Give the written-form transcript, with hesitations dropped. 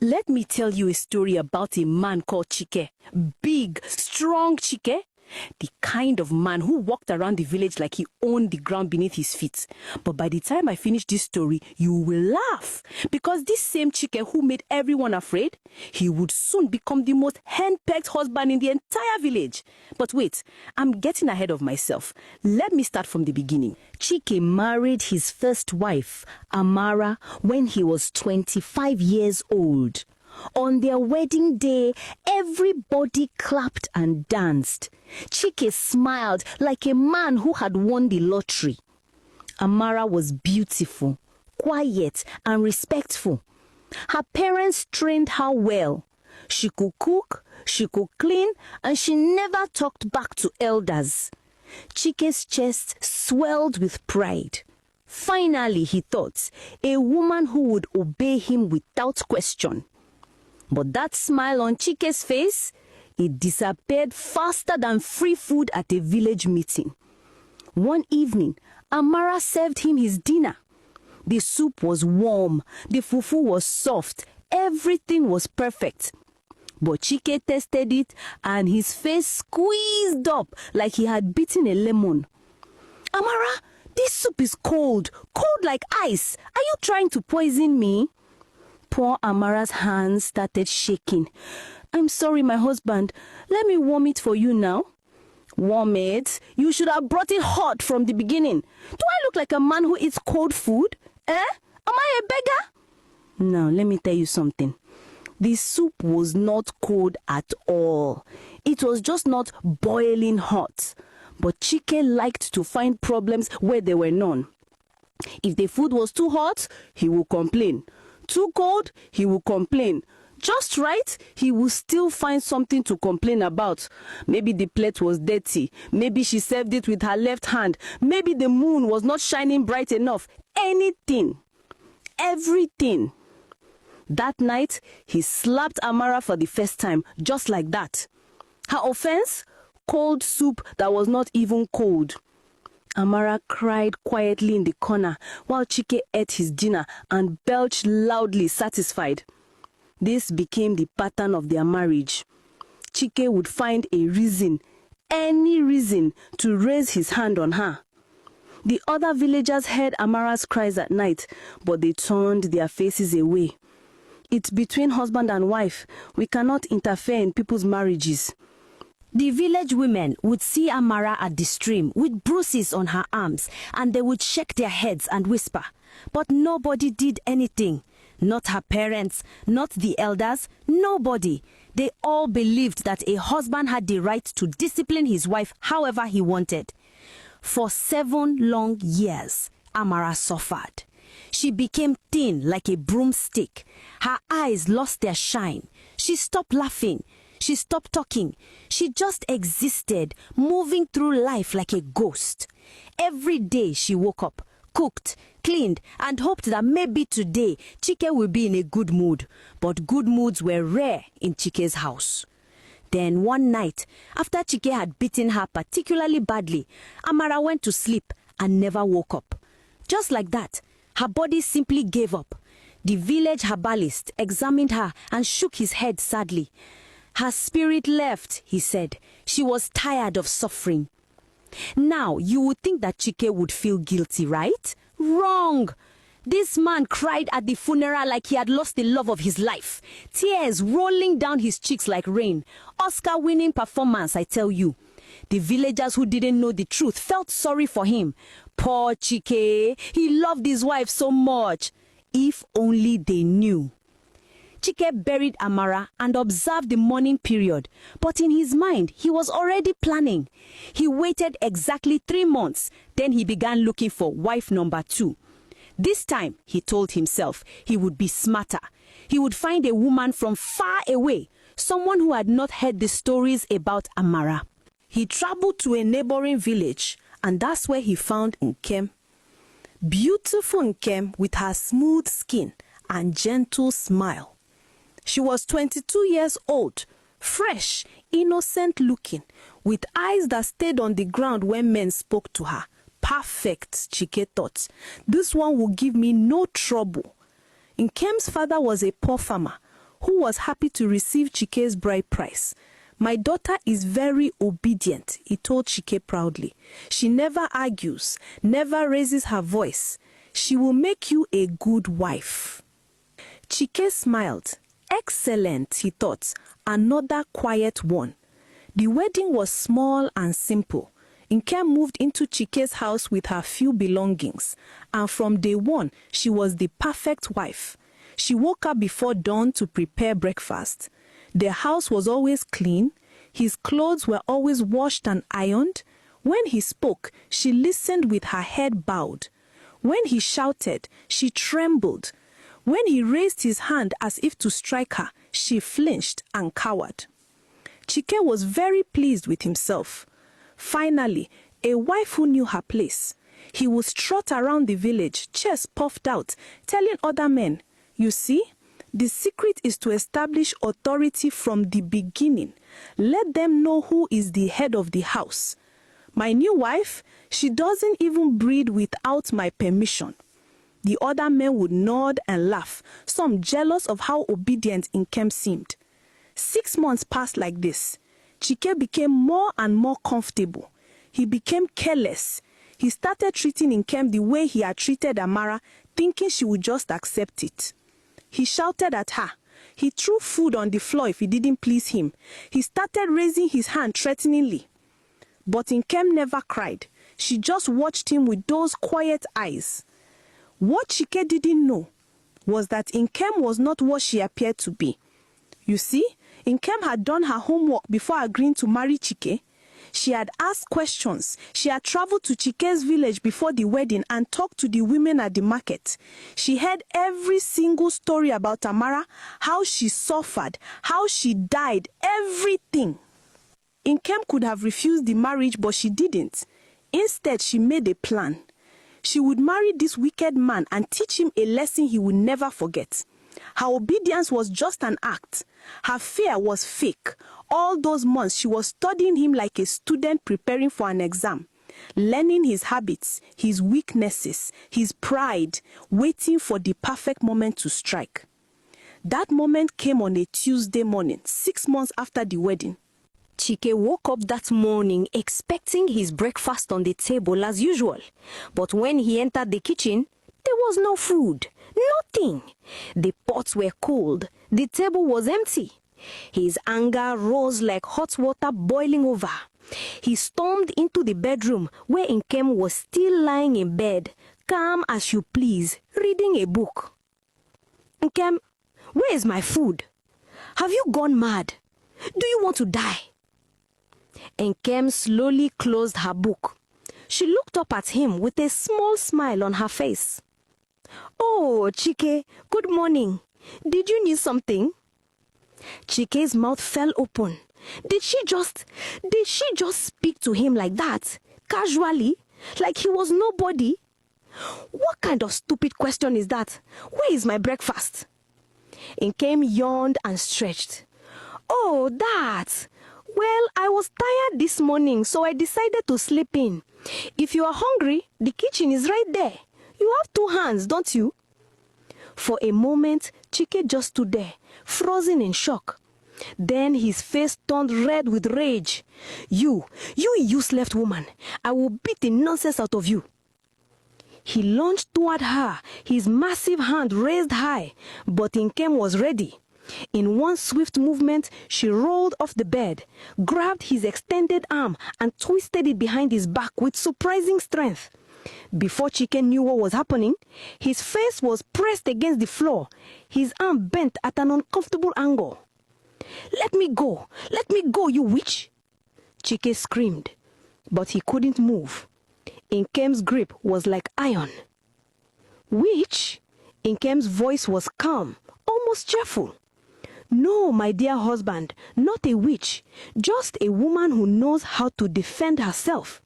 Let me tell you a story about a man called Chike. Big, strong Chike. The kind of man who walked around the village like he owned the ground beneath his feet. But by the time I finish this story, you will laugh. Because this same Chike who made everyone afraid, he would soon become the most henpecked husband in the entire village. But wait, I'm getting ahead of myself. Let me start from the beginning. Chike married his first wife, Amara, when he was 25 years old. On their wedding day, everybody clapped and danced. Chike smiled like a man who had won the lottery. Amara was beautiful, quiet, and respectful. Her parents trained her well. She could cook, she could clean, and she never talked back to elders. Chike's chest swelled with pride. Finally, he thought, a woman who would obey him without question. But that smile on Chike's face, it disappeared faster than free food at a village meeting. One evening, Amara served him his dinner. The soup was warm, the fufu was soft, everything was perfect. But Chike tasted it and his face squeezed up like he had bitten a lemon. "Amara, this soup is cold, cold like ice. Are you trying to poison me?" Poor Amara's hands started shaking. "I'm sorry, my husband. Let me warm it for you now." "Warm it? You should have brought it hot from the beginning. Do I look like a man who eats cold food? Am I a beggar?" Now, let me tell you something. The soup was not cold at all. It was just not boiling hot. But Chike liked to find problems where there were none. If the food was too hot, he would complain. Too cold, he would complain. Just right, he would still find something to complain about. Maybe the plate was dirty. Maybe she served it with her left hand. Maybe the moon was not shining bright enough. Anything. Everything. That night, he slapped Amara for the first time, just like that. Her offense? Cold soup that was not even cold. Amara cried quietly in the corner while Chike ate his dinner and belched loudly, satisfied. This became the pattern of their marriage. Chike would find a reason, any reason, to raise his hand on her. The other villagers heard Amara's cries at night, but they turned their faces away. It's between husband and wife. We cannot interfere in people's marriages. The village women would see Amara at the stream with bruises on her arms, and they would shake their heads and whisper. But nobody did anything. Not her parents, not the elders, nobody. They all believed that a husband had the right to discipline his wife however he wanted. For 7 long years, Amara suffered. She became thin like a broomstick. Her eyes lost their shine. She stopped laughing. She stopped talking. She just existed, moving through life like a ghost. Every day she woke up, cooked, cleaned, and hoped that maybe today Chike will be in a good mood. But good moods were rare in Chike's house. Then one night, after Chike had beaten her particularly badly, Amara went to sleep and never woke up. Just like that, her body simply gave up. The village herbalist examined her and shook his head sadly. Her spirit left, he said. She was tired of suffering. Now, you would think that Chike would feel guilty, right? Wrong! This man cried at the funeral like he had lost the love of his life. Tears rolling down his cheeks like rain. Oscar-winning performance, I tell you. The villagers who didn't know the truth felt sorry for him. Poor Chike, he loved his wife so much. If only they knew. Chike buried Amara and observed the mourning period, but in his mind, he was already planning. He waited exactly 3 months, then he began looking for wife number 2. This time, he told himself, he would be smarter. He would find a woman from far away, someone who had not heard the stories about Amara. He traveled to a neighboring village, and that's where he found Nkem. Beautiful Nkem with her smooth skin and gentle smile. She was 22 years old, fresh, innocent looking, with eyes that stayed on the ground when men spoke to her. Perfect, Chike thought. This one will give me no trouble. Nkem's father was a poor farmer who was happy to receive Chike's bride price. "My daughter is very obedient," he told Chike proudly. "She never argues, never raises her voice. She will make you a good wife." Chike smiled. Excellent, he thought. Another quiet one. The wedding was small and simple. Nkem moved into Chike's house with her few belongings, and from day one, she was the perfect wife. She woke up before dawn to prepare breakfast. The house was always clean. His clothes were always washed and ironed. When he spoke, she listened with her head bowed. When he shouted, she trembled. When he raised his hand as if to strike her, she flinched and cowered. Chike was very pleased with himself. Finally, a wife who knew her place. He would strut around the village, chest puffed out, telling other men, "You see, the secret is to establish authority from the beginning. Let them know who is the head of the house. My new wife, she doesn't even breed without my permission." The other men would nod and laugh, some jealous of how obedient Nkem seemed. 6 months passed like this. Chike became more and more comfortable. He became careless. He started treating Nkem the way he had treated Amara, thinking she would just accept it. He shouted at her. He threw food on the floor if it didn't please him. He started raising his hand threateningly. But Nkem never cried. She just watched him with those quiet eyes. What Chike didn't know was that Nkem was not what she appeared to be. You see, Nkem had done her homework before agreeing to marry Chike. She had asked questions. She had traveled to Chike's village before the wedding and talked to the women at the market. She heard every single story about Tamara, how she suffered, how she died, everything. Nkem could have refused the marriage, but she didn't. Instead, she made a plan. She would marry this wicked man and teach him a lesson he would never forget. Her obedience was just an act. Her fear was fake. All those months, she was studying him like a student preparing for an exam, learning his habits, his weaknesses, his pride, waiting for the perfect moment to strike. That moment came on a Tuesday morning, 6 months after the wedding. Chike woke up that morning expecting his breakfast on the table as usual. But when he entered the kitchen, there was no food. Nothing. The pots were cold. The table was empty. His anger rose like hot water boiling over. He stormed into the bedroom where Nkem was still lying in bed, calm as you please, reading a book. "Nkem, where is my food? Have you gone mad? Do you want to die?" Nkem slowly closed her book. She looked up at him with a small smile on her face. "Oh, Chike, good morning. Did you need something?" Chike's mouth fell open. Did she just speak to him like that, casually, like he was nobody? What kind of stupid question is that? Where is my breakfast? Nkem yawned and stretched. "Oh, that. Well, I was tired this morning, so I decided to sleep in. If you are hungry, the kitchen is right there. You have 2 hands, don't you?" For a moment, Chike just stood there, frozen in shock. Then his face turned red with rage. You useless woman. I will beat the nonsense out of you." He lunged toward her, his massive hand raised high, but Nkem was ready. In one swift movement, she rolled off the bed, grabbed his extended arm, and twisted it behind his back with surprising strength. Before Chike knew what was happening, his face was pressed against the floor, his arm bent at an uncomfortable angle. Let me go, you witch!" Chike screamed, but he couldn't move. Nkem's grip was like iron. "Witch?" Nkem's voice was calm, almost cheerful. "No, my dear husband, not a witch, just a woman who knows how to defend herself.